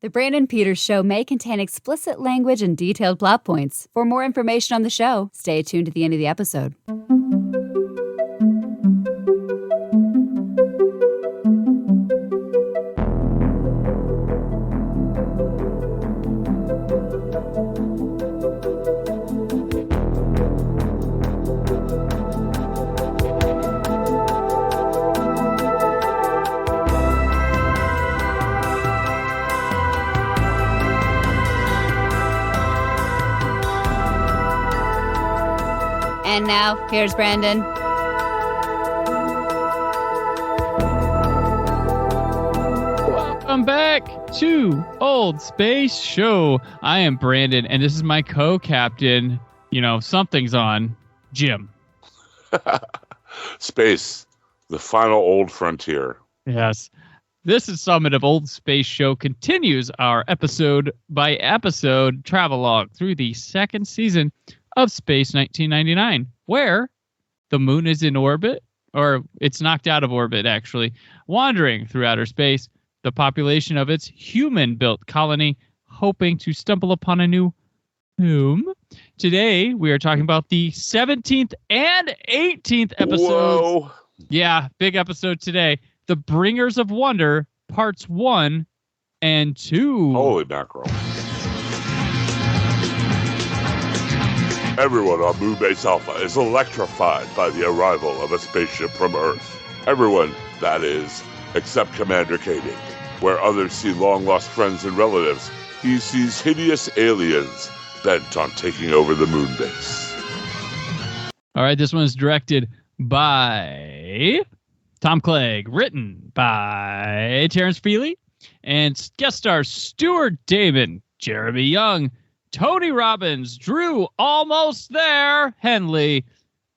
The Brandon Peters Show may contain explicit language and detailed plot points. For more information on the show, stay tuned to the end of the episode. And now, here's Brandon. Welcome back to Old Space Show. I am Brandon, and this is my co-captain. You know, something's on. Jim. Space, the final old frontier. Yes. This installment of Old Space Show continues our episode-by-episode travelogue through the second season of Space 1999, where the moon is in orbit, or it's knocked out of orbit, actually, wandering through outer space, the population of its human-built colony hoping to stumble upon a new home. Today, we are talking about the 17th and 18th episodes. Whoa. Yeah, big episode today. The Bringers of Wonder, Parts 1 and 2. Holy mackerel. Everyone on Moonbase Alpha is electrified by the arrival of a spaceship from Earth. Everyone, that is, except Commander Koenig. Where others see long-lost friends and relatives, he sees hideous aliens bent on taking over the Moonbase. All right, this one is directed by Tom Clegg, written by Terrence Feely, and guest stars Stuart Damon, Jeremy Young, Tony Robbins, Drew Almost There, Henley,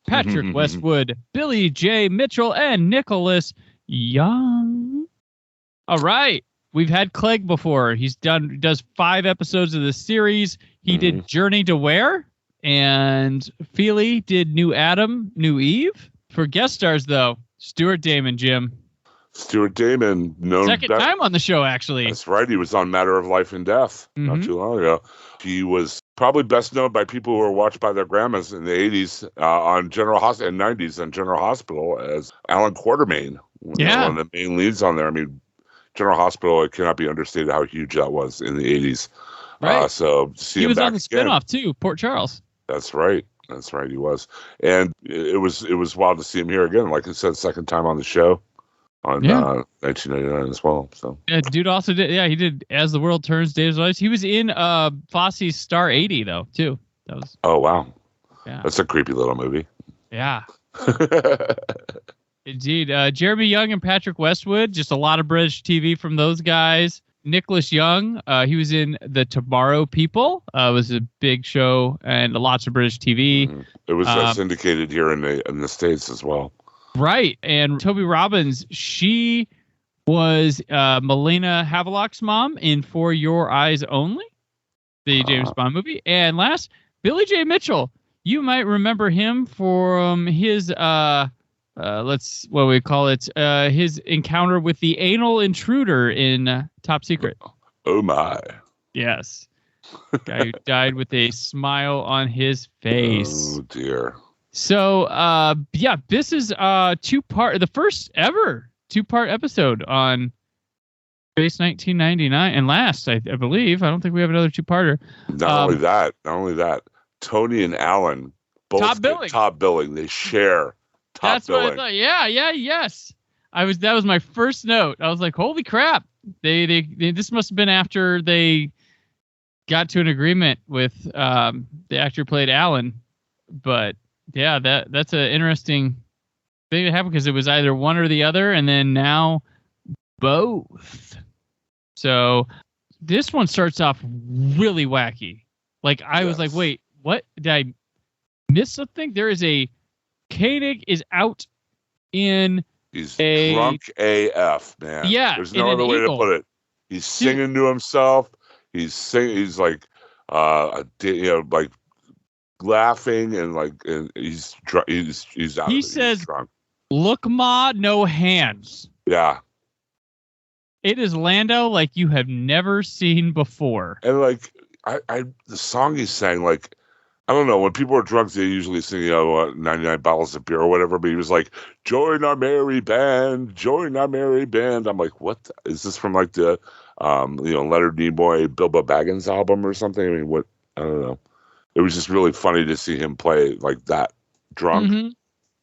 Patrick Westwood, Billy J. Mitchell, and Nicholas Young. All right. We've had Clegg before. Does 5 episodes of the series. He did Journey to Where? And Feely did New Adam, New Eve. For guest stars, though, Stuart Damon, Jim. Stuart Damon, known second time on the show, actually. That's right. He was on Matter of Life and Death not too long ago. He was probably best known by people who were watched by their grandmas in the 80s on General Hospital and 90s on General Hospital as Alan Quartermain. Yeah. One of the main leads on there. I mean, General Hospital, it cannot be understated how huge that was in the 80s. Right. So see he him was back on the again. spinoff, too, Port Charles. That's right. That's right. He was. And it was wild to see him here again. Like I said, second time on the show. On 1999 as well. So yeah, dude also did. Yeah, he did As the World Turns, Days of Life. He was in Fosse's Star 80 though too. That was. Oh wow. Yeah. That's a creepy little movie. Yeah. Indeed. Jeremy Young and Patrick Westwood. Just a lot of British TV from those guys. Nicholas Young. He was in The Tomorrow People. It was a big show and lots of British TV. Mm-hmm. It was syndicated here in the States as well. Right. And Toby Robbins, she was Melina Havelock's mom in For Your Eyes Only, the James Bond movie. And last, Billy J. Mitchell. You might remember him from his, his encounter with the anal intruder in Top Secret. Oh, my. Yes. Guy who died with a smile on his face. Oh, dear. So, this is the first ever 2-part episode on Space 1999, and last, I believe. I don't think we have another 2-parter. Not only that, Tony and Alan both top billing. They share top billing. What I thought. Yes. That was my first note. I was like, holy crap! They this must have been after they got to an agreement with the actor who played Alan, but. Yeah, that's an interesting thing to happen because it was either one or the other, and then now both. So this one starts off really wacky. Like I was like, wait, what? Did I miss something? There is Koenig is out in He's drunk AF, man. Yeah, there's no other way to put it. He's singing to himself. He's like like laughing and he's out. He says, "Look, ma, no hands." Yeah. It is Lando like you have never seen before. And like the song he sang, like I don't know, when people are drunk, they usually sing, 99 bottles of beer or whatever. But he was like, "Join our merry band, join our merry band." I'm like, what is this from? Like the, Leonard Nimoy, Bilbo Baggins album or something? I mean, what? I don't know. It was just really funny to see him play like that drunk. Mm-hmm.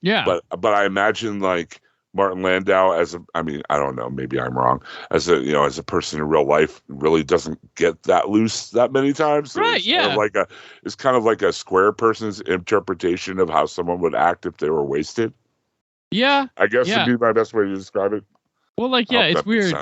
Yeah. But I imagine like Martin Landau I mean, I don't know, maybe I'm wrong. As a person in real life, really doesn't get that loose that many times. So Right. Yeah. It's kind of like a square person's interpretation of how someone would act if they were wasted. Yeah. I guess would be my best way to describe it. Well, like, yeah, it's weird.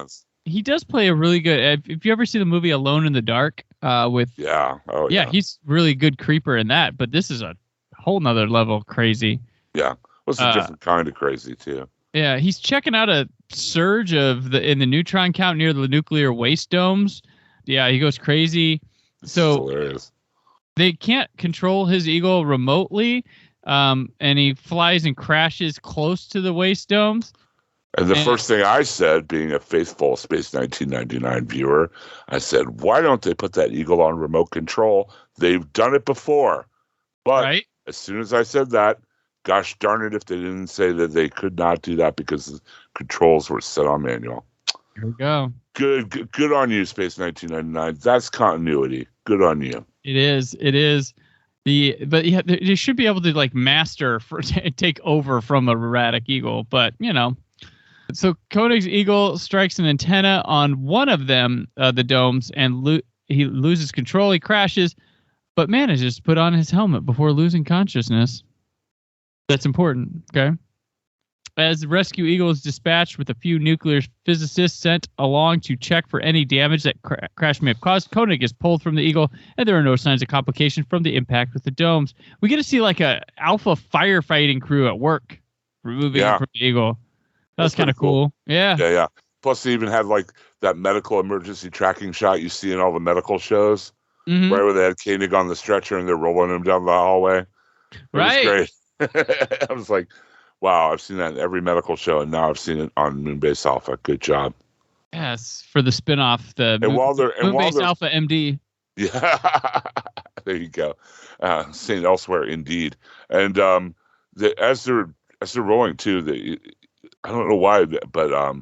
He does play a really good. If you ever see the movie Alone in the Dark, with he's really good creeper in that. But this is a whole nother level of crazy. Yeah, it's a different kind of crazy too. Yeah, he's checking out a surge in the neutron count near the nuclear waste domes. Yeah, he goes crazy. So hilarious. They can't control his Eagle remotely, and he flies and crashes close to the waste domes. And the first thing I said, being a faithful Space 1999 viewer, I said, why don't they put that Eagle on remote control? They've done it before. But as soon as I said that, gosh darn it if they didn't say that they could not do that because the controls were set on manual. Here we go. Good on you, Space 1999. That's continuity. Good on you. It is. But yeah, they should be able to like master take over from a erratic Eagle, but So Koenig's Eagle strikes an antenna on one of them, the domes, and he loses control. He crashes, but manages to put on his helmet before losing consciousness. That's important, okay? As the rescue Eagle is dispatched with a few nuclear physicists sent along to check for any damage that crash may have caused, Koenig is pulled from the Eagle, and there are no signs of complication from the impact with the domes. We get to see like a alpha firefighting crew at work, removing him from the Eagle. That's kind of cool. Yeah. Yeah. Plus, they even had like that medical emergency tracking shot you see in all the medical shows, right where they had Koenig on the stretcher and they're rolling him down the hallway. Right. It was great. I was like, wow, I've seen that in every medical show, and now I've seen it on Moonbase Alpha. Good job. Yes, for the spinoff, the Moonbase Alpha MD. Yeah, there you go. Seen elsewhere, indeed. And as they're rolling too, I don't know why, but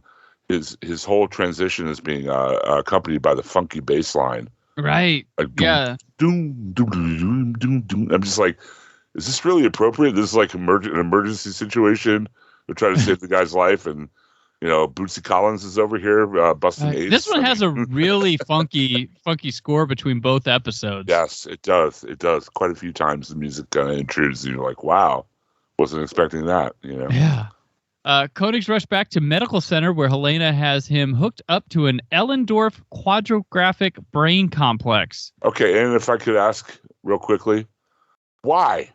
his whole transition is being accompanied by the funky bass line. Right. Like, doom, doom, doom, doom, doom. I'm just like, is this really appropriate? This is like an emergency situation. They're trying to save the guy's life, and Bootsy Collins is over here busting eights. This one has a really funky score between both episodes. Yes, it does. It does. Quite a few times the music kind of intrudes, and you're like, wow, wasn't expecting that. Yeah. Koenig's rushed back to medical center where Helena has him hooked up to an Ellendorf quadragraphic brain complex. Okay, and if I could ask real quickly, why?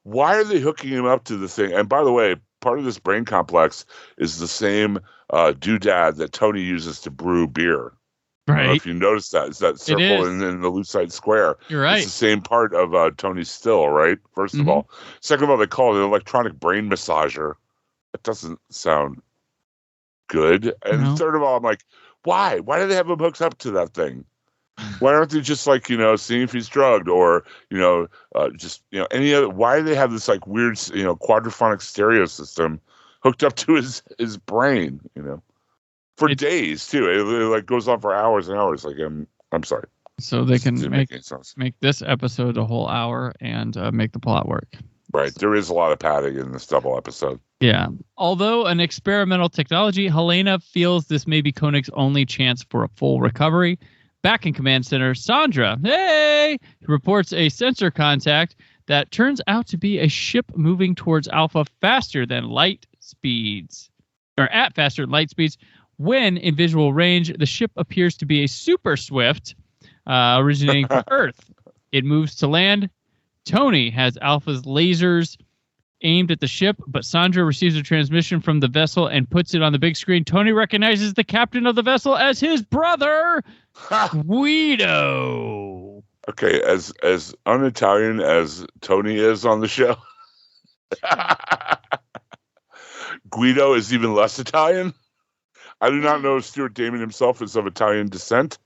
Why are they hooking him up to the thing? And by the way, part of this brain complex is the same doodad that Tony uses to brew beer. Right. I don't know if you notice that. It's that circle in the lucite square. You're right. It's the same part of Tony's still, right? First of all. Second of all, they call it an electronic brain massager. That doesn't sound good. And third of all, I'm like, why? Why do they have him hooked up to that thing? Why aren't they just like, seeing if he's drugged or, any other? Why do they have this like weird, quadraphonic stereo system hooked up to his brain, for days too? It like goes on for hours and hours. Like, I'm sorry. So they can make this episode a whole hour and make the plot work. Right. There is a lot of padding in this double episode. Yeah. Although an experimental technology, Helena feels this may be Koenig's only chance for a full recovery. Back in Command Center, Sandra, reports a sensor contact that turns out to be a ship moving towards Alpha faster than light speeds. Or at faster than light speeds. When in visual range, the ship appears to be a super swift originating from Earth. It moves to land. Tony has Alpha's lasers aimed at the ship, but Sandra receives a transmission from the vessel and puts it on the big screen. Tony recognizes the captain of the vessel as his brother, Guido. Okay, as un-Italian as Tony is on the show, Guido is even less Italian. I do not know if Stuart Damon himself is of Italian descent.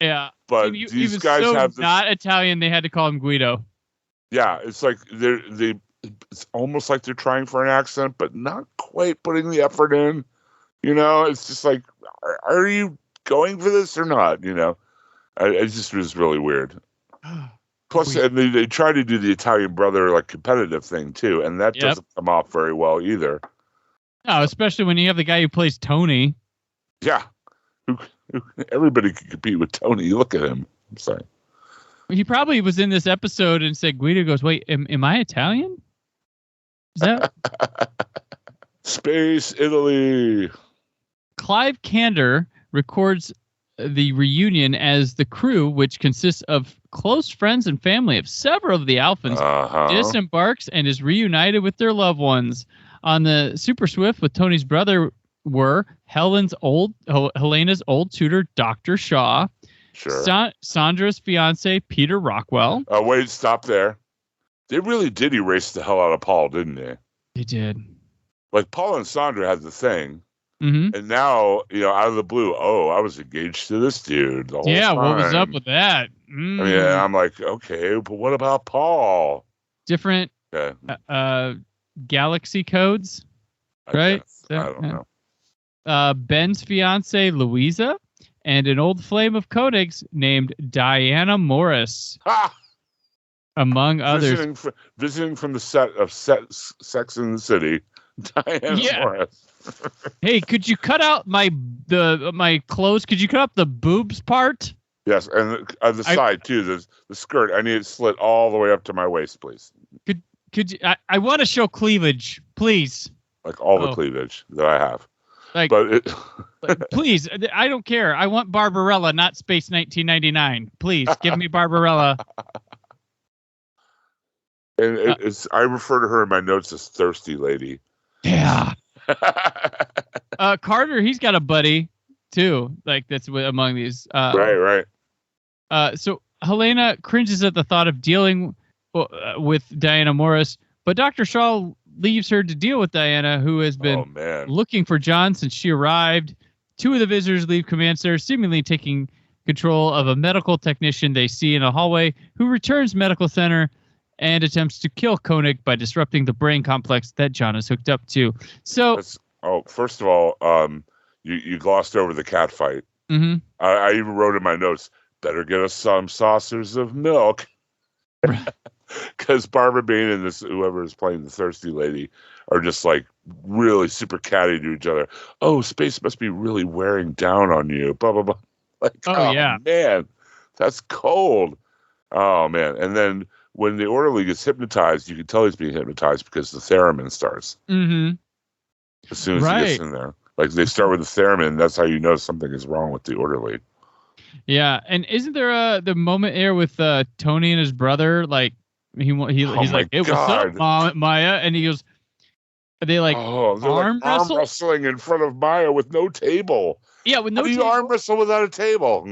Yeah, but he these was guys so have this, not Italian. They had to call him Guido. Yeah, it's like it's almost like they're trying for an accent, but not quite putting the effort in. It's just like, are you going for this or not? It just was really weird. Plus, and they try to do the Italian brother like competitive thing too, and that doesn't come off very well either. No, especially when you have the guy who plays Tony. Yeah, everybody can compete with Tony. You look at him. I'm sorry. He probably was in this episode and said, Guido goes, wait, am I Italian? Is that Space Italy? Clive Candor records the reunion as the crew, which consists of close friends and family of several of the Alphans, disembarks and is reunited with their loved ones. On the Super Swift with Tony's brother were Helena's old tutor, Dr. Shaw. Sure. Sandra's fiance, Peter Rockwell. Oh, wait, stop there. They really did erase the hell out of Paul, didn't they? They did. Like, Paul and Sandra had the thing. Mm-hmm. And now, out of the blue, I was engaged to this dude the whole time. What was up with that? I mean, I'm like, okay, but what about Paul? Different galaxy codes, right? I don't know. Ben's fiance, Louisa, and an old flame of Koenig's named Diana Morris. Ha! Among others. Visiting from the set of Sex in the City, Diana Morris. Hey, could you cut out my clothes? Could you cut out the boobs part? Yes, and the side too. The skirt. I need it slit all the way up to my waist, please. Could you? I want to show cleavage, please. Like all the cleavage that I have. Please, I don't care. I want Barbarella, not Space 1999. Please give me Barbarella. And I refer to her in my notes as Thirsty Lady. Yeah. Carter, he's got a buddy too. Like that's among these. Right. So Helena cringes at the thought of dealing with Diana Morris, but Dr. Shaw leaves her to deal with Diana, who has been looking for John since she arrived. Two of the visitors leave command center, seemingly taking control of a medical technician they see in a hallway, who returns medical center and attempts to kill Koenig by disrupting the brain complex that John is hooked up to. So, first of all, you glossed over the cat fight. Mm-hmm. I even wrote in my notes, better get us some saucers of milk. Because Barbara Bain and whoever is playing the Thirsty Lady are just like really super catty to each other. Oh, space must be really wearing down on you. Blah, blah, blah. Like, man, that's cold. Oh, man. And then when the orderly gets hypnotized, you can tell he's being hypnotized because the theremin starts. Mm-hmm. As soon as he gets in there. Like they start with the theremin, that's how you know something is wrong with the orderly. Yeah, and isn't there the moment here with Tony and his brother? Like he's like, "Hey, what's up, Mom, Maya?" And he goes, "They like arm wrestling in front of Maya with no table." Yeah, with no. How do you arm wrestle without a table?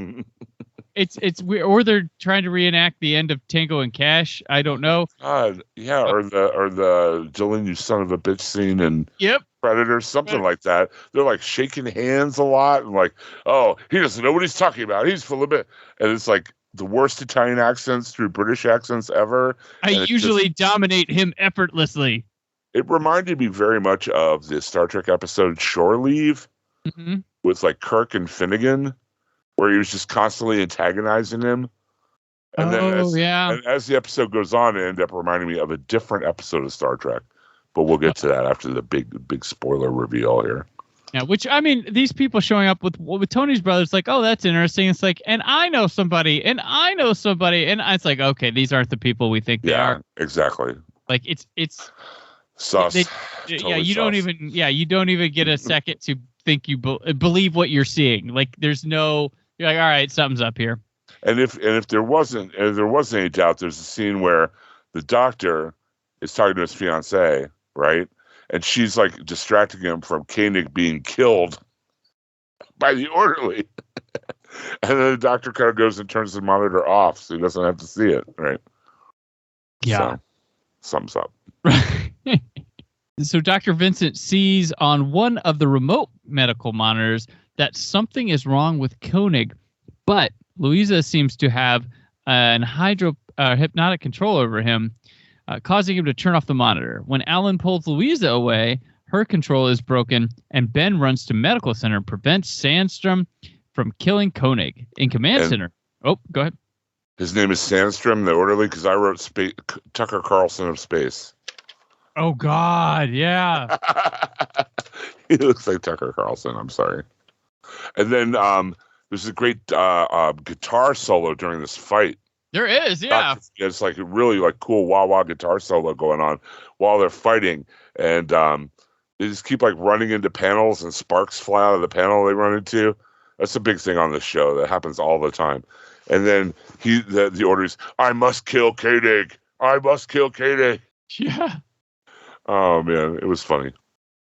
It's weird, or they're trying to reenact the end of Tango and Cash. I don't know. God, yeah, or the Jolene, you son of a bitch scene and Predator, something like that. They're like shaking hands a lot and like, oh, he doesn't know what he's talking about. He's full of it, and it's like the worst Italian accents through British accents ever. I usually dominate him effortlessly. It reminded me very much of the Star Trek episode Shore Leave with like Kirk and Finnegan, where he was just constantly antagonizing him. And and as the episode goes on, it ended up reminding me of a different episode of Star Trek. But we'll get to that after the big spoiler reveal here. Yeah, which, I mean, these people showing up with Tony's brothers, like, oh, that's interesting. It's like, and I know somebody, and I know somebody. And it's like, okay, these aren't the people we think they are. Exactly. Like, it's sus. Totally you don't even get a second to think you believe what you're seeing. Like, there's no... You're like, all right, something's up here. And if there wasn't any doubt, there's a scene where the doctor is talking to his fiancée, right? And she's like distracting him from Koenig being killed by the orderly. And then the doctor kind of goes and turns the monitor off so he doesn't have to see it, right? Yeah. So, sums up. So Dr. Vincent sees on one of the remote medical monitors that something is wrong with Koenig, but Louisa seems to have an hypnotic control over him, causing him to turn off the monitor. When Alan pulls Louisa away, her control is broken, and Ben runs to medical center and prevents Sandstrom from killing Koenig. In command center. Oh, go ahead. His name is Sandstrom, the orderly, because I wrote Tucker Carlson of Space. Oh, God, yeah. He looks like Tucker Carlson. I'm sorry. And then there's a great guitar solo during this fight. There is, yeah. It's like a really like cool wah-wah guitar solo going on while they're fighting. And they just keep like running into panels and sparks fly out of the panel they run into. That's a big thing on this show. That happens all the time. And then the order is, I must kill Koenig. I must kill Koenig. Yeah. Oh, man. It was funny.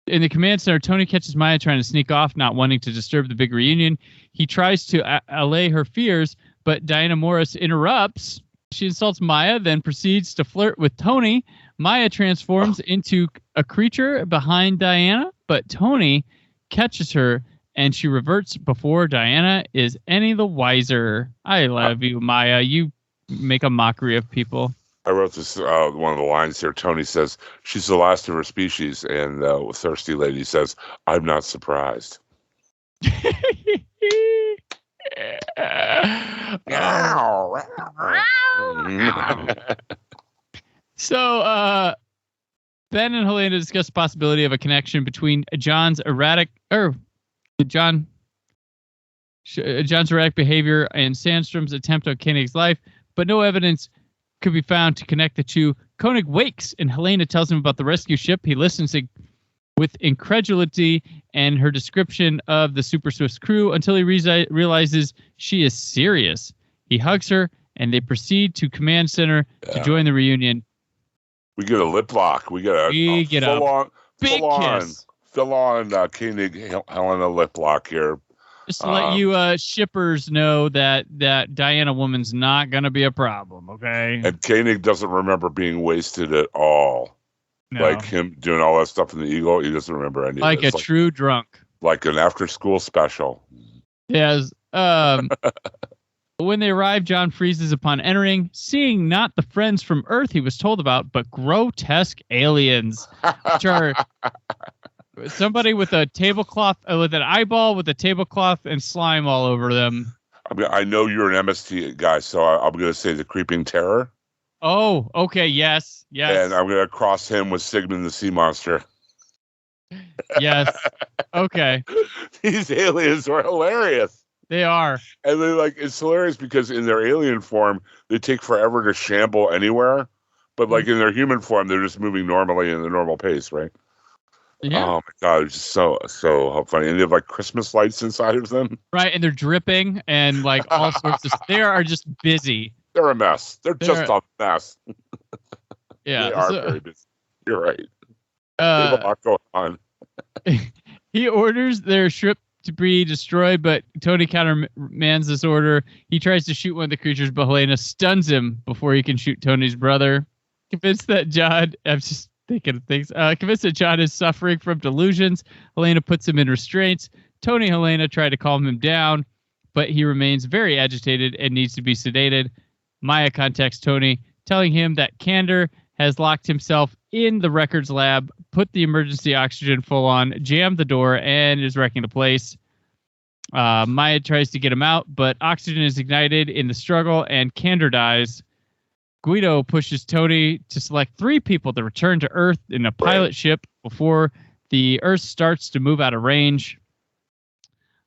In the command center, Tony catches Maya trying to sneak off, not wanting to disturb the big reunion. He tries to allay her fears, but Diana Morris interrupts. She insults Maya, then proceeds to flirt with Tony. Maya transforms into a creature behind Diana, but Tony catches her, and she reverts before Diana is any the wiser. I love you, Maya. You make a mockery of people. I wrote this, one of the lines here. Tony says, she's the last of her species. And the thirsty lady says, I'm not surprised. So, Ben and Helena discuss the possibility of a connection between John's erratic behavior and Sandstrom's attempt on Koenig's life, but no evidence could be found to connect the two. Koenig wakes, and Helena tells him about the rescue ship. He listens with incredulity and her description of the Super Swift's crew until he realizes she is serious. He hugs her, and they proceed to command center to join the reunion. We get a lip lock. We get a full-on Koenig Helena lip lock here. Just to let you shippers know that Diana woman's not going to be a problem, okay? And Koenig doesn't remember being wasted at all. No. Like him doing all that stuff in the Eagle, he doesn't remember any of it. Like a true drunk. Like an after-school special. Yes. When they arrive, John freezes upon entering, seeing not the friends from Earth he was told about, but grotesque aliens, which are... somebody with a tablecloth, with an eyeball, with a tablecloth and slime all over them. I know you're an MST guy, so I'm going to say the Creeping Terror. Oh, okay, yes. And I'm going to cross him with Sigmund the Sea Monster. Yes. Okay. These aliens are hilarious. They are. And it's hilarious because in their alien form, they take forever to shamble anywhere. But in their human form, they're just moving normally in the normal pace, right? Yeah. Oh my God, it's just so funny. And they have Christmas lights inside of them. Right, and they're dripping and all sorts of they are just busy. They're a mess. They're just a mess. Yeah. They are very busy. You're right. They have a lot going on. He orders their ship to be destroyed, but Tony countermands this order. He tries to shoot one of the creatures, but Helena stuns him before he can shoot Tony's brother. Convinced that John convinced that John is suffering from delusions, Helena puts him in restraints. Tony and Helena try to calm him down, but he remains very agitated and needs to be sedated. Maya contacts Tony, telling him that Kander has locked himself in the records lab, put the emergency oxygen full on, jammed the door, and is wrecking the place. Maya tries to get him out, but oxygen is ignited in the struggle, and Kander dies. Guido pushes Tony to select 3 people to return to Earth in a pilot ship before the Earth starts to move out of range.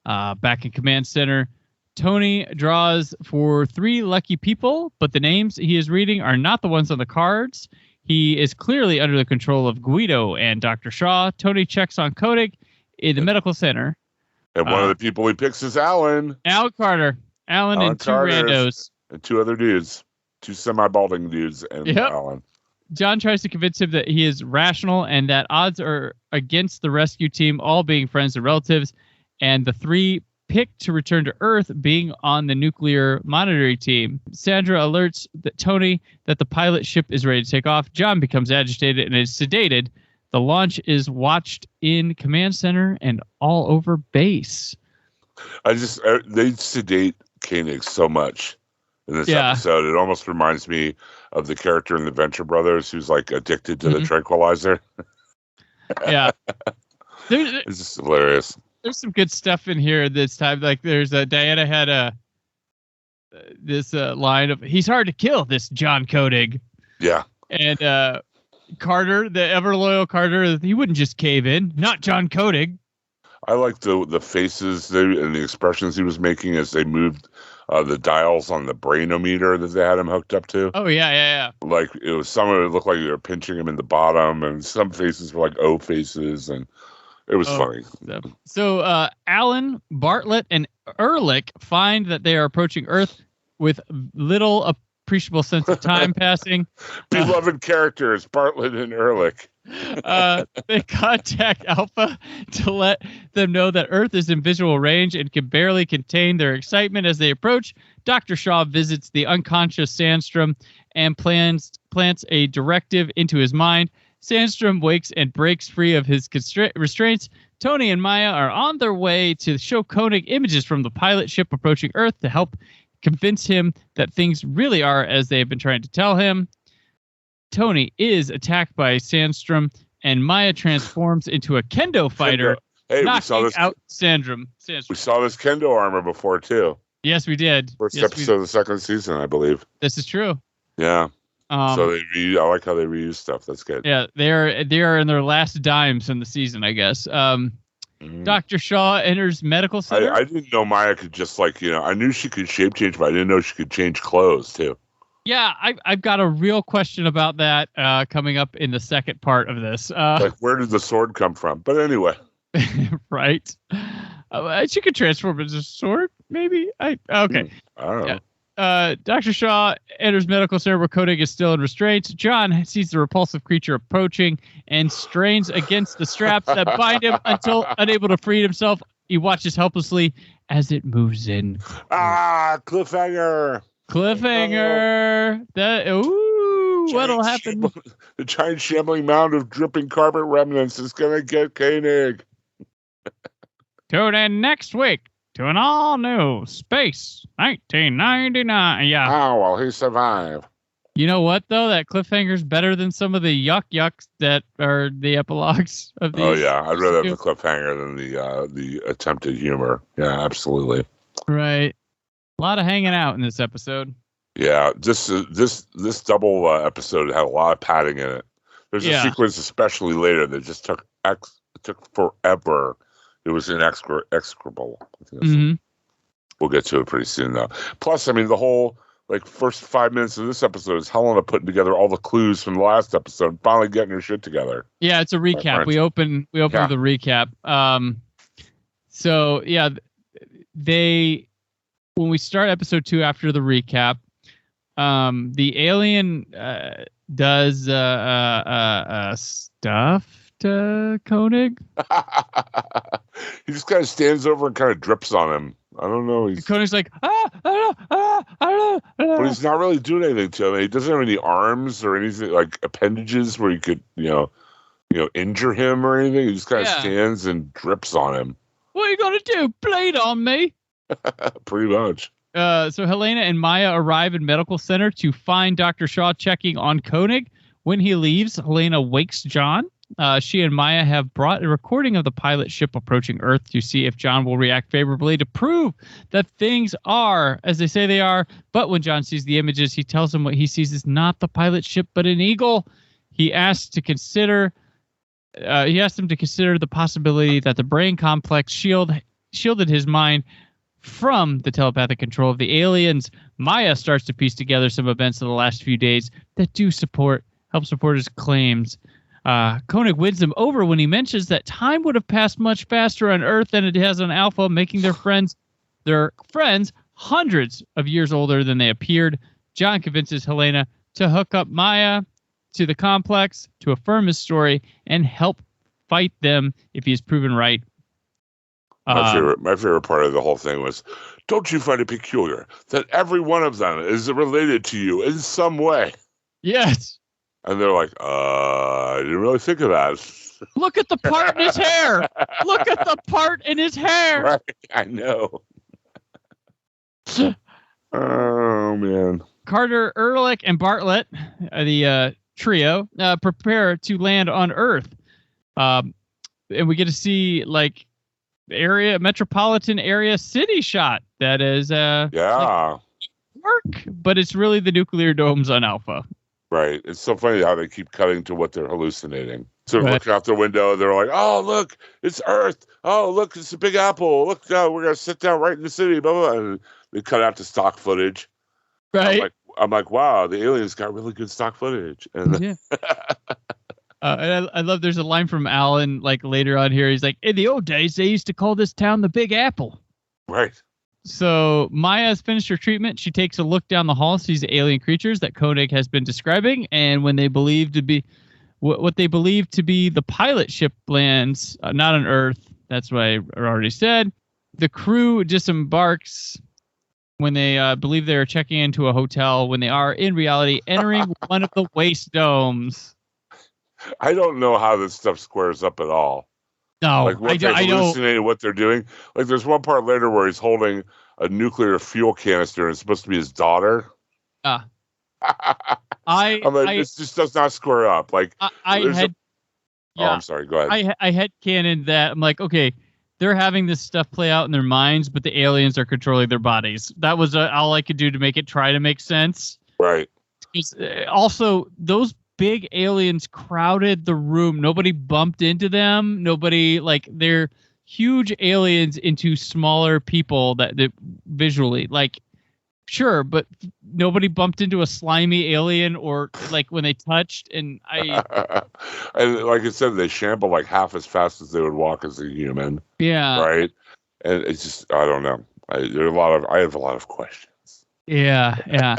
Back in command center, Tony draws for 3 lucky people, but the names he is reading are not the ones on the cards. He is clearly under the control of Guido and Dr. Shaw. Tony checks on Koenig in the medical center. And one of the people he picks is Alan. Alan Carter. Alan and 2 randos. And 2 other dudes. 2 semi-balding dudes and Alan. John tries to convince him that he is rational and that odds are against the rescue team all being friends and relatives, and the 3 picked to return to Earth being on the nuclear monitoring team. Sandra alerts Tony that the pilot ship is ready to take off. John becomes agitated and is sedated. The launch is watched in command center and all over base. They sedate Koenig so much in this episode. It almost reminds me of the character in the Venture Brothers who's like addicted to the tranquilizer. Yeah. It's just hilarious. There's some good stuff in here this time. Like there's Diana had this line of, he's hard to kill, this John Koenig. Yeah. And Carter, the ever loyal Carter, he wouldn't just cave in. Not John Koenig. I like the faces and the expressions he was making as they moved the dials on the brainometer that they had him hooked up to. Oh yeah. Like it was some of it looked like they were pinching him in the bottom, and some faces were like O faces, and it was funny. So Alan, Bartlett, and Ehrlich find that they are approaching Earth with little appreciable sense of time passing. Beloved characters, Bartlett and Ehrlich. They contact Alpha to let them know that Earth is in visual range and can barely contain their excitement as they approach. Dr. Shaw visits the unconscious Sandstrom and plants a directive into his mind. Sandstrom wakes and breaks free of his restraints. Tony and Maya are on their way to show Koenig images from the pilot ship approaching Earth to help convince him that things really are as they have been trying to tell him. Tony is attacked by Sandstrom, and Maya transforms into a kendo fighter, knocking out Sandstrom. We saw this kendo armor before, too. Yes, we did. First episode of the second season, I believe. This is true. Yeah. So I like how they reuse stuff. That's good. Yeah, they are in their last dimes in the season, I guess. Dr. Shaw enters medical center. I didn't know Maya could just I knew she could shape change, but I didn't know she could change clothes, too. Yeah, I've got a real question about that coming up in the second part of this. Where did the sword come from? But anyway. Right. She could transform into a sword, maybe? Okay. I don't know. Dr. Shaw enters medical center where Koenig is still in restraints. John sees the repulsive creature approaching and strains against the straps that bind him until unable to free himself. He watches helplessly as it moves in. Cliffhanger. What'll happen? The giant shambling mound of dripping carpet remnants is going to get Koenig. Tune in next week to an all-new Space 1999. Yeah. Oh, well, he survived. You know what, though? That cliffhanger's better than some of the yucks that are the epilogues of these. Oh, yeah. I'd rather have the cliffhanger than the attempted humor. Yeah, absolutely. Right. A lot of hanging out in this episode. Yeah, this double episode had a lot of padding in it. There's a sequence, especially later, that just took forever. It was execrable. We'll get to it pretty soon, though. Plus, I mean, the whole first 5 minutes of this episode is Helena putting together all the clues from the last episode, finally getting her shit together. Yeah, it's a recap. We open with a recap. So yeah, when we start episode 2 after the recap, the alien does stuff to Koenig. He just kind of stands over and kind of drips on him. I don't know. Koenig's like, I don't know. But he's not really doing anything to him. He doesn't have any arms or anything like appendages where you could, injure him or anything. He just kind of stands and drips on him. What are you gonna do? Blade on me? Pretty much. So Helena and Maya arrive in medical center to find Dr. Shaw checking on Koenig. When he leaves, Helena wakes John. She and Maya have brought a recording of the pilot ship approaching Earth to see if John will react favorably to prove that things are as they say they are. But when John sees the images, he tells him what he sees is not the pilot ship, but an eagle. He asks him to consider the possibility that the brain complex shielded his mind from the telepathic control of the aliens. Maya starts to piece together some events of the last few days that do help support his claims. Koenig wins him over when he mentions that time would have passed much faster on Earth than it has on Alpha, making their friends hundreds of years older than they appeared. John convinces Helena to hook up Maya to the complex to affirm his story and help fight them if he is proven right. My favorite part of the whole thing was, don't you find it peculiar that every one of them is related to you in some way? Yes. And they're like, I didn't really think of that. Look at the part in his hair. Look at the part in his hair. Right, I know. Oh, man. Carter, Ehrlich, and Bartlett, the trio, prepare to land on Earth. And we get to see, like, metropolitan area city shot. That is, like, work, but it's really the nuclear domes on Alpha. Right. It's so funny how they keep cutting to what they're hallucinating. So they're looking out their window, they're like, oh, look, it's Earth. Oh, look, it's a big apple. Look, we're going to sit down right in the city, blah, blah, blah. And they cut out the stock footage. Right. I'm like, wow, the aliens got really good stock footage. And yeah. And I love there's a line from Alan, like, later on here. He's like, in the old days, they used to call this town the Big Apple. Right. So Maya has finished her treatment. She takes a look down the hall, sees the alien creatures that Koenig has been describing, and when they believe to be what they believe to be the pilot ship lands, not on Earth. That's what I already said. The crew disembarks when they believe they are checking into a hotel, when they are in reality entering one of the waste domes. I don't know how this stuff squares up at all. No, like what they're hallucinating, what they're doing. Like there's one part later where he's holding a nuclear fuel canister and it's supposed to be his daughter. I'm like, this just does not square up. Like I'm sorry, go ahead. I had canon that I'm like, okay, they're having this stuff play out in their minds, but the aliens are controlling their bodies. That was all I could do to make it try to make sense. Right. Also, those big aliens crowded the room. Nobody bumped into them. Nobody, like, they're huge aliens into smaller people that visually, like, sure, but nobody bumped into a slimy alien or, like, when they touched. And and like I said, they shamble like half as fast as they would walk as a human. Yeah. Right. And it's just, I don't know. I have a lot of questions. Yeah. Yeah.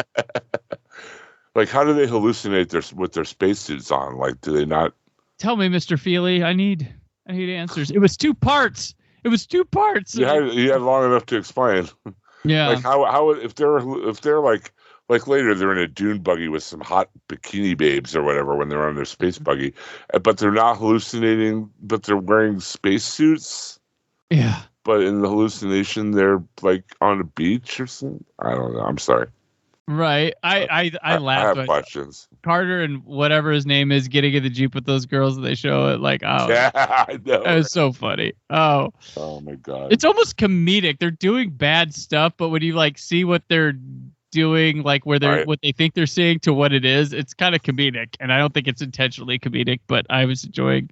Like, how do they hallucinate with their spacesuits on? Like, do they not? Tell me, Mr. Feely. I need answers. It was 2 parts. It was 2 parts. You had long enough to explain. Yeah. Like how if they're like later they're in a dune buggy with some hot bikini babes or whatever when they're on their space buggy, but they're not hallucinating, but they're wearing spacesuits. Yeah. But in the hallucination, they're like on a beach or something. I don't know. I'm sorry. Right. I laughed. I have questions. Carter and whatever his name is getting in the Jeep with those girls and they show it like, oh. Yeah, I know. That was so funny. Oh my God. It's almost comedic. They're doing bad stuff, but when you like see what they're doing, like where they're what they think they're seeing to what it is, it's kind of comedic. And I don't think it's intentionally comedic, but I was enjoying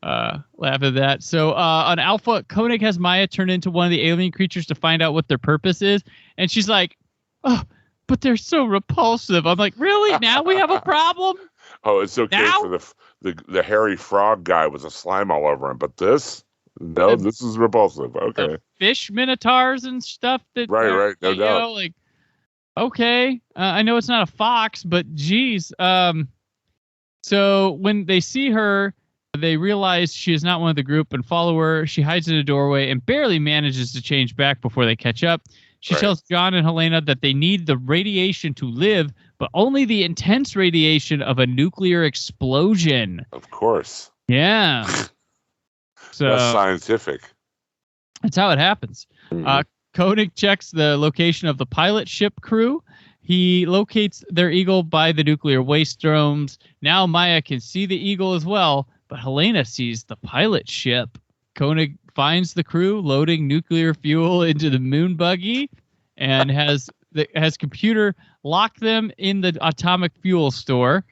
laughing at that. So on Alpha, Koenig has Maya turn into one of the alien creatures to find out what their purpose is. And she's like, oh, but they're so repulsive. I'm like, really? Now we have a problem? Oh, it's okay now? for the hairy frog guy with a slime all over him, but this is repulsive. Okay. Fish minotaurs and stuff. Right, no doubt. Know, like, okay, I know it's not a fox, but geez. So when they see her, they realize she is not one of the group and follow her. She hides in a doorway and barely manages to change back before they catch up. She tells John and Helena that they need the radiation to live, but only the intense radiation of a nuclear explosion. Of course. Yeah. So that's scientific. That's how it happens. Mm-hmm. Koenig checks the location of the pilot ship crew. He locates their eagle by the nuclear waste domes. Now Maya can see the eagle as well, but Helena sees the pilot ship. Koenig finds the crew loading nuclear fuel into the moon buggy and has computer lock them in the atomic fuel store.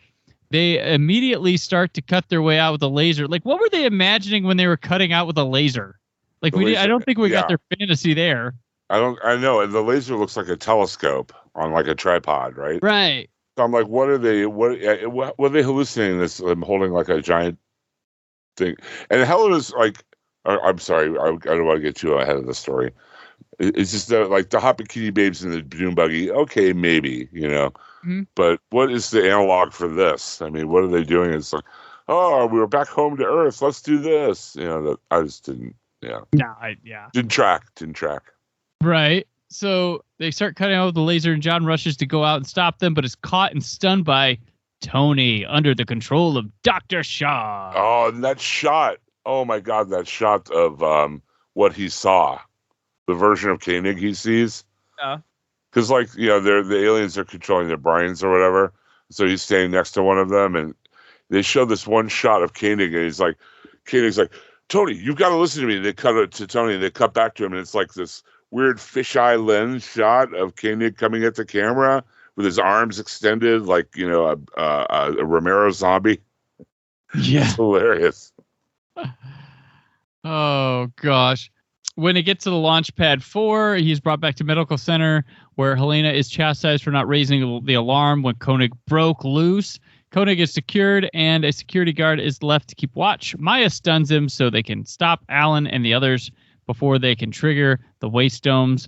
They immediately start to cut their way out with a laser. Like, what were they imagining when they were cutting out with a laser? Like, I don't think we got their fantasy there. I know. And the laser looks like a telescope on like a tripod, right? Right. So I'm like, what are they hallucinating this? I'm holding like a giant thing. And Helena's like, I'm sorry, I don't want to get too ahead of the story. It's just like the hot bikini babes in the dune buggy. Okay, maybe, Mm-hmm. But what is the analog for this? I mean, what are they doing? It's like, oh, we were back home to Earth. Let's do this. That I just didn't. Yeah. No, Didn't track. Right. So they start cutting out with the laser, and John rushes to go out and stop them, but is caught and stunned by Tony under the control of Dr. Shaw. Oh, and that shot. Oh my God, that shot of what he saw, the version of Koenig he sees. Yeah. Because the aliens are controlling their brains or whatever. So he's standing next to one of them, and they show this one shot of Koenig, and Koenig's like, Tony, you've got to listen to me. And they cut it to Tony, and they cut back to him, and it's like this weird fisheye lens shot of Koenig coming at the camera with his arms extended like, a Romero zombie. Yeah. It's hilarious. Oh, gosh. When it gets to the launch pad 4, he's brought back to medical center where Helena is chastised for not raising the alarm when Koenig broke loose. Koenig is secured, and a security guard is left to keep watch. Maya stuns him so they can stop Alan and the others before they can trigger the waste domes.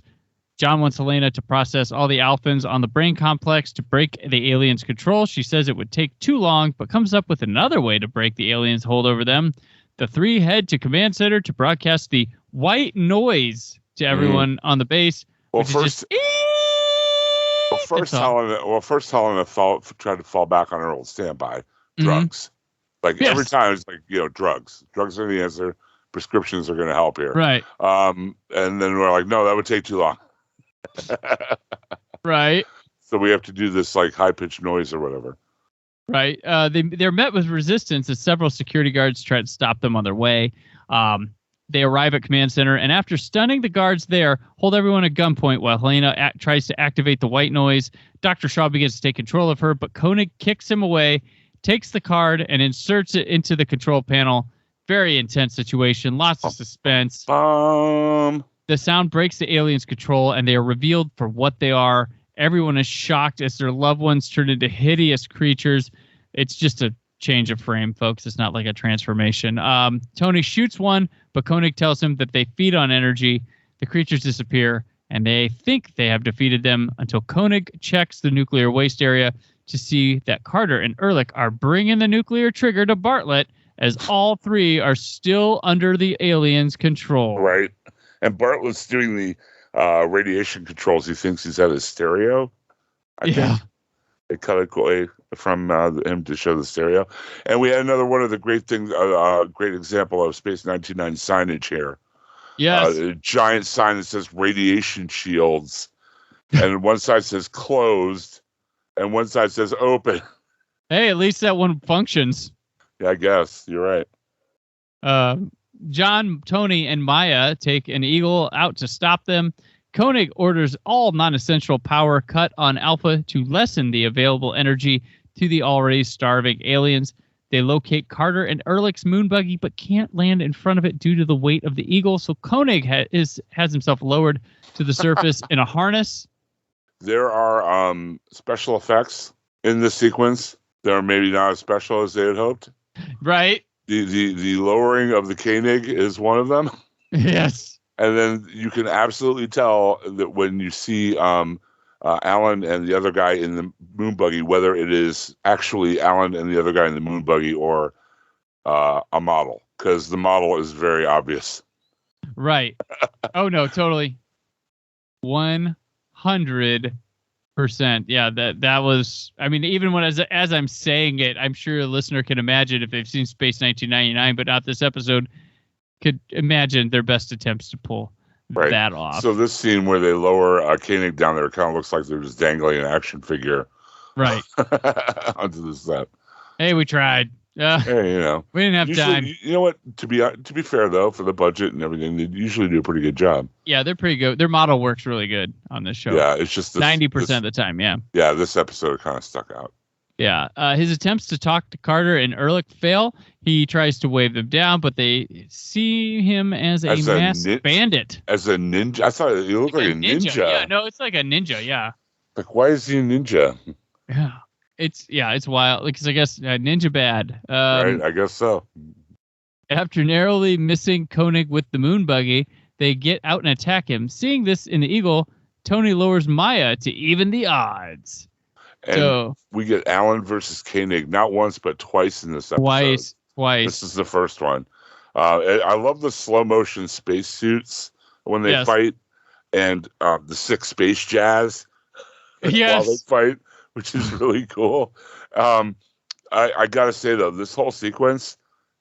John wants Helena to process all the alphans on the brain complex to break the aliens' control. She says it would take too long, but comes up with another way to break the aliens' hold over them. The three head to command center to broadcast the white noise to everyone on the base. Well, first Helena tried to fall back on her old standby, drugs. Every time it's like, drugs. Drugs are the answer. Prescriptions are going to help here. Right. And then we're like, no, that would take too long. Right. So we have to do this like high-pitched noise or whatever. Right. They're met with resistance as several security guards try to stop them on their way. They arrive at command center, and after stunning the guards there, hold everyone at gunpoint while Helena tries to activate the white noise. Dr. Shaw begins to take control of her, but Koenig kicks him away, takes the card, and inserts it into the control panel. Very intense situation. Lots of suspense. The sound breaks the aliens' control, and they are revealed for what they are. Everyone is shocked as their loved ones turn into hideous creatures. It's just a change of frame, folks. It's not like a transformation. Tony shoots one, but Koenig tells him that they feed on energy. The creatures disappear, and they think they have defeated them until Koenig checks the nuclear waste area to see that Carter and Ehrlich are bringing the nuclear trigger to Bartlett, as all three are still under the aliens' control. Right. And Bartlett's doing the radiation controls. He thinks he's at his stereo. I think they cut it away from him to show the stereo. And we had another one of the great things, great example of Space 1990 signage here. Yes. A giant sign that says radiation shields. And one side says closed, and one side says open. Hey, at least that one functions. Yeah, I guess. You're right. John, Tony, and Maya take an eagle out to stop them. Koenig orders all non-essential power cut on Alpha to lessen the available energy to the already starving aliens. They locate Carter and Ehrlich's moon buggy, but can't land in front of it due to the weight of the eagle. So Koenig has himself lowered to the surface in a harness. There are special effects in this sequence that are maybe not as special as they had hoped. Right. The lowering of the Koenig is one of them. Yes. And then you can absolutely tell that when you see Alan and the other guy in the moon buggy, whether it is actually Alan and the other guy in the moon buggy or a model, because the model is very obvious. Right. Oh, no, totally. 100%. Yeah, that was, I mean, even when as I'm saying it, I'm sure a listener can imagine if they've seen Space 1999, but not this episode, could imagine their best attempts to pull that off. So this scene where they lower Koenig down there, it kind of looks like they're just dangling an action figure right onto the set. Hey, we tried. Hey, we didn't have time. You know what? To be fair though, for the budget and everything, they usually do a pretty good job. Yeah, they're pretty good. Their model works really good on this show. Yeah, it's just 90% of the time. Yeah. Yeah, this episode kind of stuck out. Yeah, his attempts to talk to Carter and Ehrlich fail. He tries to wave them down, but they see him as a masked bandit. As a ninja? I thought he looked like a ninja. Yeah, no, it's like a ninja, yeah. Like, why is he a ninja? Yeah. It's wild, because I guess ninja bad. Right, I guess so. After narrowly missing Koenig with the moon buggy, they get out and attack him. Seeing this in the Eagle, Tony lowers Maya to even the odds. And we get Alan versus Koenig, not once, but twice in this episode. Twice. This is the first one. I love the slow motion space suits when they fight, and the sick space jazz while they fight, which is really cool. I gotta say though, this whole sequence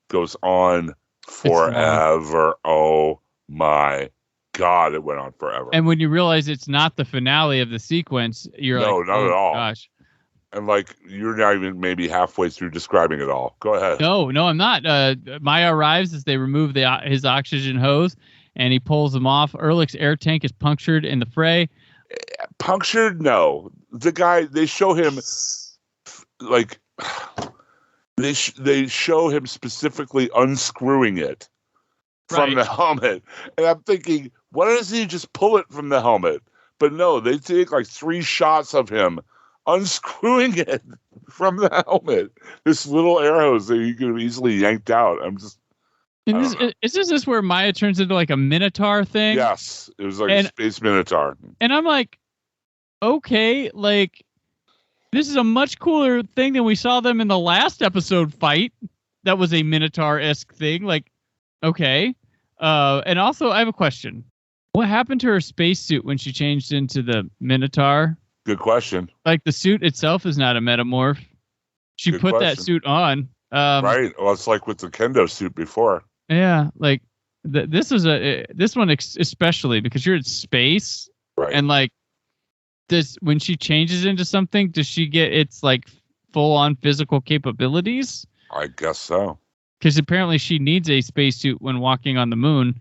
goes on forever. Oh my God, it went on forever. And when you realize it's not the finale of the sequence, you're No, like, not oh at all. gosh. And like you're not even maybe halfway through describing it all. Go ahead. No, I'm not. Maya arrives as they remove his oxygen hose, and he pulls them off. Ehrlich's air tank is punctured in the fray. Punctured? No. The guy, they show him like they show him specifically unscrewing it from the helmet, and I'm thinking, why doesn't he just pull it from the helmet? But no, they take like 3 shots of him unscrewing it from the helmet. This little air hose that you could have easily yanked out. I'm just. Is this where Maya turns into like a Minotaur thing? Yes, it was like a space Minotaur. And I'm like, okay, like this is a much cooler thing than we saw them in the last episode fight. That was a Minotaur-esque thing. Like, okay. And also, I have a question. What happened to her spacesuit when she changed into the Minotaur? Good question. Like, the suit itself is not a metamorph. She put that suit on. Right. Well, it's like with the kendo suit before. Yeah. Like, this one especially because you're in space. Right. And, like, when she changes into something, does she get its, like, full-on physical capabilities? I guess so. Because apparently she needs a spacesuit when walking on the moon,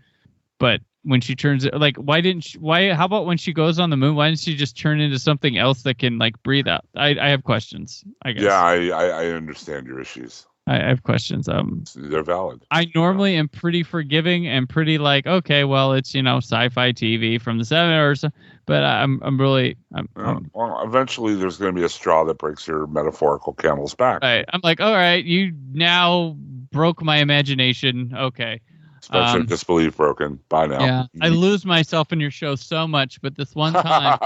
but when she turns it, like, how about when she goes on the moon, why didn't she just turn into something else that can, like, breathe out? I have questions, I guess. Yeah, I understand your issues. I have questions. They're valid. I normally am pretty forgiving and pretty like, okay, well, it's, sci-fi TV from the 70s, but I'm really. Well, eventually there's going to be a straw that breaks your metaphorical camel's back. Right. I'm like, all right, you now broke my imagination. Okay. Suspension of disbelief broken. Bye now. Yeah, I lose myself in your show so much, but this one time.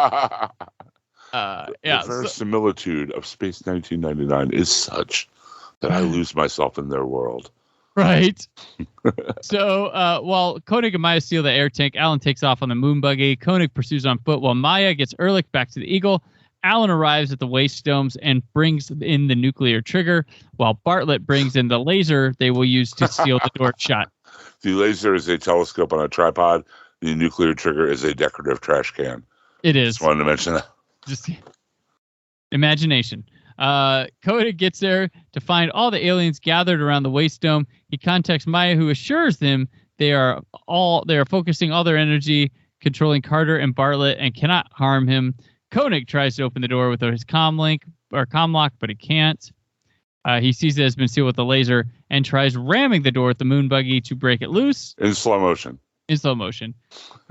The verisimilitude of Space 1999 is such that I lose myself in their world. Right. So while Koenig and Maya steal the air tank, Alan takes off on the moon buggy. Koenig pursues on foot while Maya gets Ehrlich back to the Eagle. Alan arrives at the waste domes and brings in the nuclear trigger, while Bartlett brings in the laser they will use to steal the door shut. The laser is a telescope on a tripod. The nuclear trigger is a decorative trash can. It is. Just wanted to mention that. Just imagination. Koenig gets there to find all the aliens gathered around the waste dome. He contacts Maya, who assures them they are focusing all their energy controlling Carter and Bartlett and cannot harm him. Koenig tries to open the door with his comm lock, but he can't. He sees it has been sealed with a laser and tries ramming the door with the moon buggy to break it loose. In slow motion.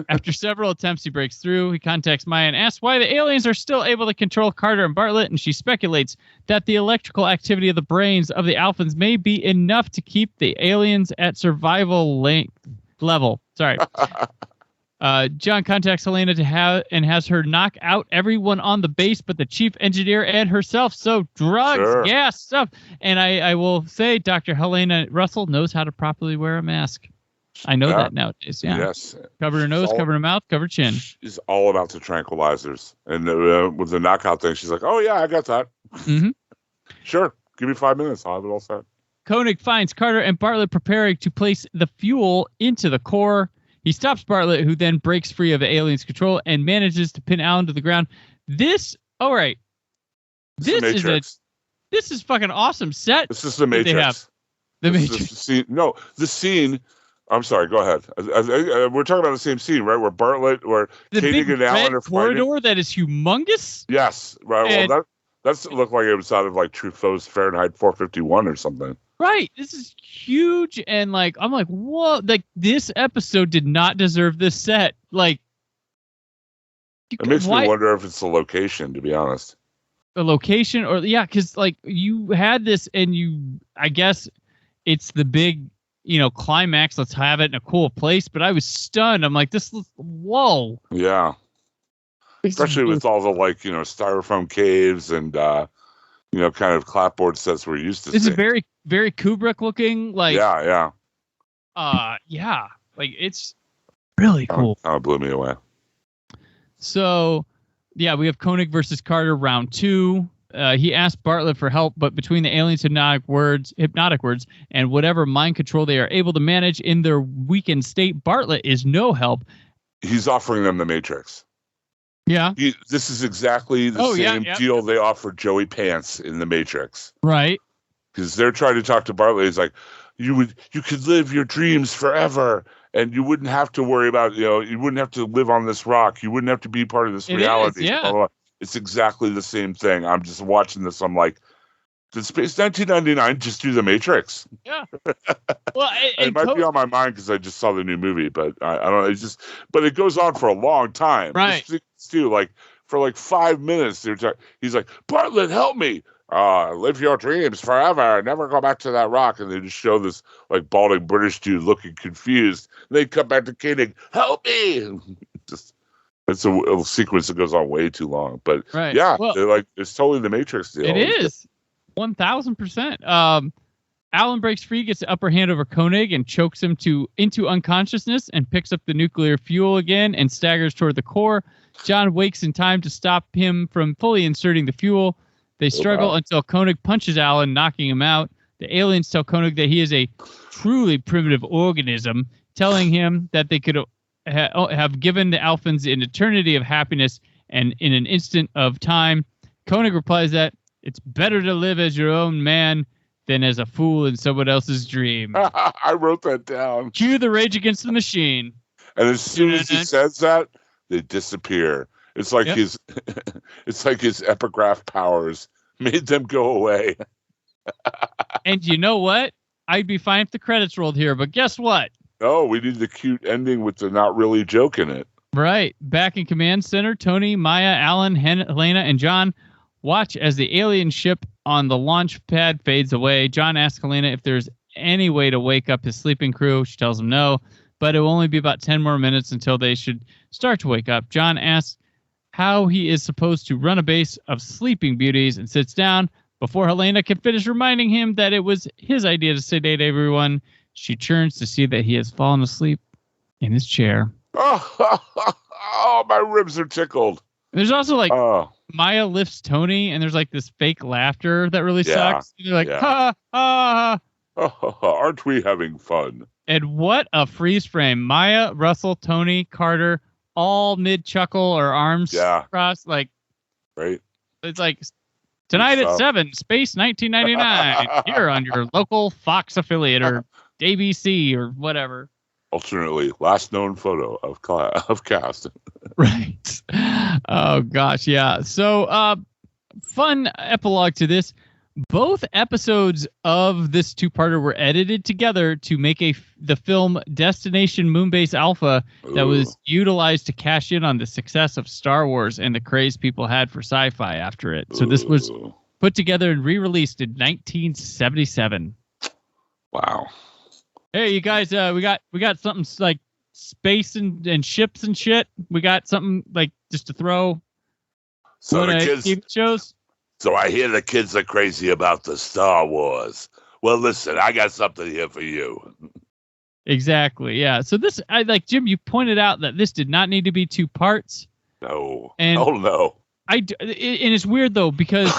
After several attempts, he breaks through. He contacts Maya and asks why the aliens are still able to control Carter and Bartlett, and she speculates that the electrical activity of the brains of the Alphans may be enough to keep the aliens at survival level. Sorry. John contacts Helena has her knock out everyone on the base but the chief engineer and herself. So drugs, gas, stuff. And I will say Dr. Helena Russell knows how to properly wear a mask. I know that nowadays. Yeah. Yes. Cover her nose, cover her mouth, cover chin. She's all about the tranquilizers. And with the knockout thing, she's like, oh, yeah, I got that. Mm-hmm. Sure. Give me 5 minutes. I'll have it all set. Koenig finds Carter and Bartlett preparing to place the fuel into the core. He stops Bartlett, who then breaks free of the alien's control and manages to pin Alan to the ground. This is fucking awesome set. This is the Matrix. The Matrix. The scene. I'm sorry. Go ahead. We're talking about the same scene, right? Where Bartlett, where Koenig and Alan are fighting. Corridor that is humongous. Yes. Right. And well, that looked like it was out of like Truffaut's Fahrenheit 451 or something. Right. This is huge. And like, I'm like, whoa, like this episode did not deserve this set. Like, it makes me wonder if it's the location, to be honest. The location because like you had this and I guess it's the big, climax. Let's have it in a cool place. But I was stunned. I'm like, whoa. Yeah. Especially with all the styrofoam caves and, kind of clapboard sets we're used to. This is very, very Kubrick looking. Like, yeah. Like it's really cool. Kind of blew me away. So, yeah, we have Koenig versus Carter round 2. he asked Bartlett for help, but between the aliens' hypnotic words, and whatever mind control they are able to manage in their weakened state, Bartlett is no help. He's offering them the Matrix. Yeah. This is exactly the same deal they offered Joey Pants in the Matrix. Right. Because they're trying to talk to Bartlett. He's like, you could live your dreams forever, and you wouldn't have to worry about, you wouldn't have to live on this rock. You wouldn't have to be part of this reality. Yeah. Blah, blah, blah. It's exactly the same thing. I'm just watching this. I'm like, did Space 1999 just do the Matrix? Yeah. Well, it might be on my mind because I just saw the new movie, but I don't know. It's just, but it goes on for a long time. Right. Too, like for like 5 minutes, he's like, Bartlett, help me. Live your dreams forever. Never go back to that rock. And they just show this like balding British dude looking confused. And they come back to Koenig, help me. Just it's a sequence that goes on way too long. But yeah, they're like, it's totally the Matrix deal. It is 1,000%. Alan breaks free, gets the upper hand over Koenig and chokes him into unconsciousness and picks up the nuclear fuel again and staggers toward the core. John wakes in time to stop him from fully inserting the fuel. They struggle until Koenig punches Alan, knocking him out. The aliens tell Koenig that he is a truly primitive organism, telling him that they could have given the Alphans an eternity of happiness and in an instant of time. Koenig replies that it's better to live as your own man than as a fool in someone else's dream. I wrote that down. Cue the Rage Against the Machine. And as soon as he says that, they disappear. It's like his epigraph powers made them go away. And you know what? I'd be fine if the credits rolled here, but guess what? No, we need the cute ending with the not really joke in it. Right. Back in Command Center, Tony, Maya, Alan, Helena, and John watch as the alien ship on the launch pad fades away. John asks Helena if there's any way to wake up his sleeping crew. She tells him no, but it will only be about 10 more minutes until they should start to wake up. John asks how he is supposed to run a base of sleeping beauties and sits down before Helena can finish reminding him that it was his idea to sedate everyone. She turns to see that he has fallen asleep in his chair. Oh, my ribs are tickled. There's also like Maya lifts Tony, and there's like this fake laughter that really sucks. And they're like, ha, ha. Aren't we having fun? And what a freeze frame. Maya, Russell, Tony, Carter, all mid-chuckle or arms crossed. Like, right. It's like, tonight at 7, Space 1999, here on your local Fox affiliate or ABC or whatever. Alternately, last known photo of cast. Right. Oh, gosh, yeah. So, fun epilogue to this. Both episodes of this two-parter were edited together to make the film Destination Moonbase Alpha that was utilized to cash in on the success of Star Wars and the craze people had for sci-fi after it. So this was put together and re-released in 1977. Wow. Hey, you guys, we got something like space and ships and shit. We got something like just to throw. So the kids TV shows. So I hear the kids are crazy about the Star Wars. Well, listen, I got something here for you. Exactly. Yeah. So this, I like Jim. You pointed out that this did not need to be 2 parts. No. And no. And it's weird though because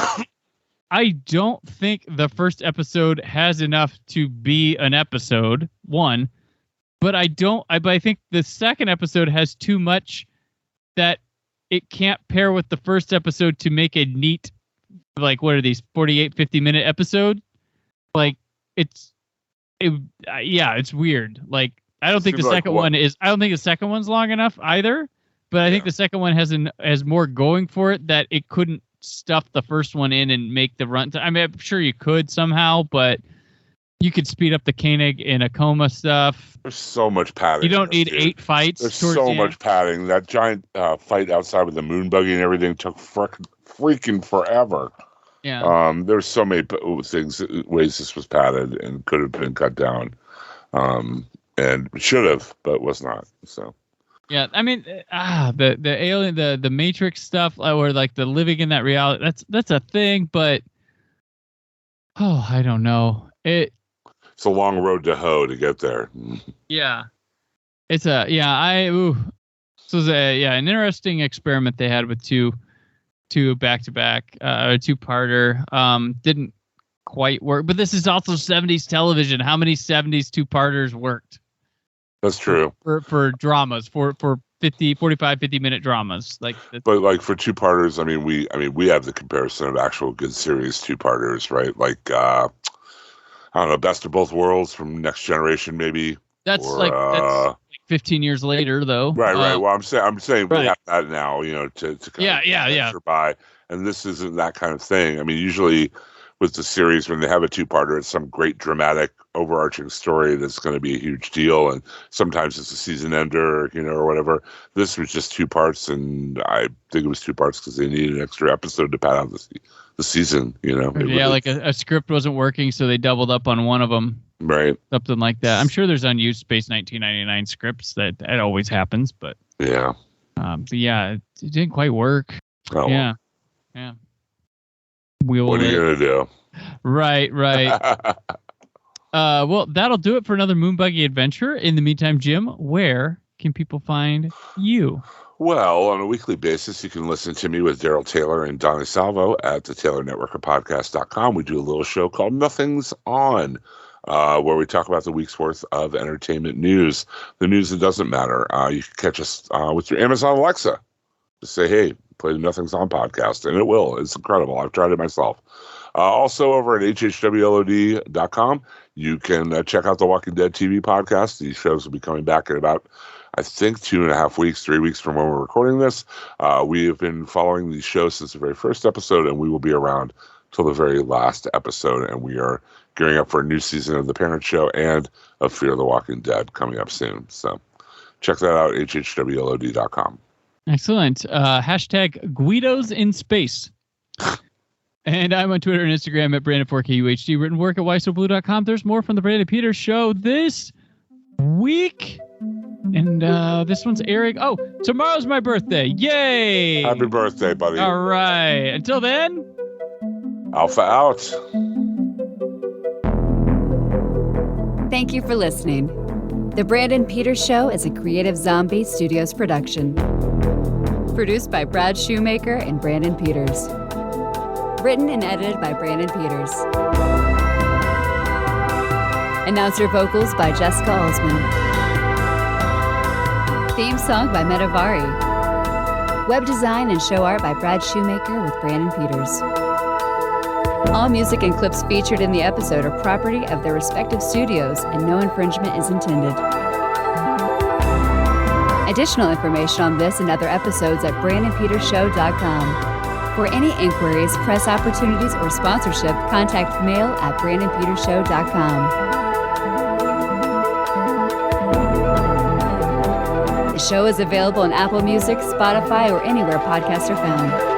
I don't think the first episode has enough to be an episode 1, but I think the second episode has too much that it can't pair with the first episode to make a neat, like, what are these 48, 50-minute episode? Like it's weird. Like, I don't think the second one's long enough either, but I think the second one has more going for it that it couldn't stuff the first one in and make the run. I mean, I'm sure you could somehow, but you could speed up the Koenig and Akoma stuff. There's so much padding. You don't need 8 fights. There's so much padding. That giant fight outside with the moon buggy and everything took freaking forever. Yeah. There's so many ways this was padded and could have been cut down, and should have, but was not. So. Yeah, I mean, the alien, the Matrix stuff, or like the living in that reality. That's a thing, but I don't know. It's a long road to hoe to get there. Yeah, it's a So it was an interesting experiment they had with two to back-to-back, a two-parter. Didn't quite work, but this is also 70s television. How many 70s two-parters worked? That's true. For dramas, for 45, 50-minute dramas. But like for two-parters, I mean, we have the comparison of actual good series two-parters, right? Like, I don't know, Best of Both Worlds from Next Generation, maybe. That's or, like 15 years later, though. Right. Well, I'm saying right. We have that now, to kind of by, and this isn't that kind of thing. I mean, usually with the series, when they have a two-parter, it's some great dramatic overarching story that's going to be a huge deal, and sometimes it's a season ender, or whatever. This was just two parts, and I think it was two parts because they needed an extra episode to pad out the season. Like a script wasn't working, so they doubled up on one of them. Right. Something like that. I'm sure there's unused Space 1999 scripts that always happens, but yeah. But yeah, it didn't quite work. Oh, yeah. Yeah. What are you going to do? Right. Well, that'll do it for another Moonbuggy adventure. In the meantime, Jim, where can people find you? Well, on a weekly basis, you can listen to me with Daryl Taylor and Donnie Salvo at the Taylor Network of Podcast.com. We do a little show called Nothing's On, where we talk about the week's worth of entertainment news, the news that doesn't matter. You can catch us with your Amazon Alexa. Just say, hey, play the Nothing's On podcast, and it will. It's incredible. I've tried it myself. Also, over at hhwlod.com, you can check out the Walking Dead TV podcast. These shows will be coming back in about, I think, 2.5 weeks, 3 weeks from when we're recording this. We have been following these shows since the very first episode, and we will be around till the very last episode. And we are gearing up for a new season of The Parent Show and of Fear the Walking Dead coming up soon. So check that out, hhwlod.com. Excellent. Hashtag Guidos in Space. And I'm on Twitter and Instagram at Brandon4KUHD. Written work at whysobblue.com. There's more from the Brandon Peters Show this week. And this one's airing. Oh, tomorrow's my birthday. Yay! Happy birthday, buddy. All right. Until then. Alpha out. Thank you for listening. The Brandon Peters Show is a Creative Zombie Studios production. Produced by Brad Shoemaker and Brandon Peters. Written and edited by Brandon Peters. Announcer vocals by Jessica Alsman. Theme song by Metavari. Web design and show art by Brad Shoemaker with Brandon Peters. All music and clips featured in the episode are property of their respective studios, and no infringement is intended. Additional information on this and other episodes at BrandonPetersShow.com. For any inquiries, press opportunities, or sponsorship, contact mail at BrandonPetersShow.com. The show is available on Apple Music, Spotify, or anywhere podcasts are found.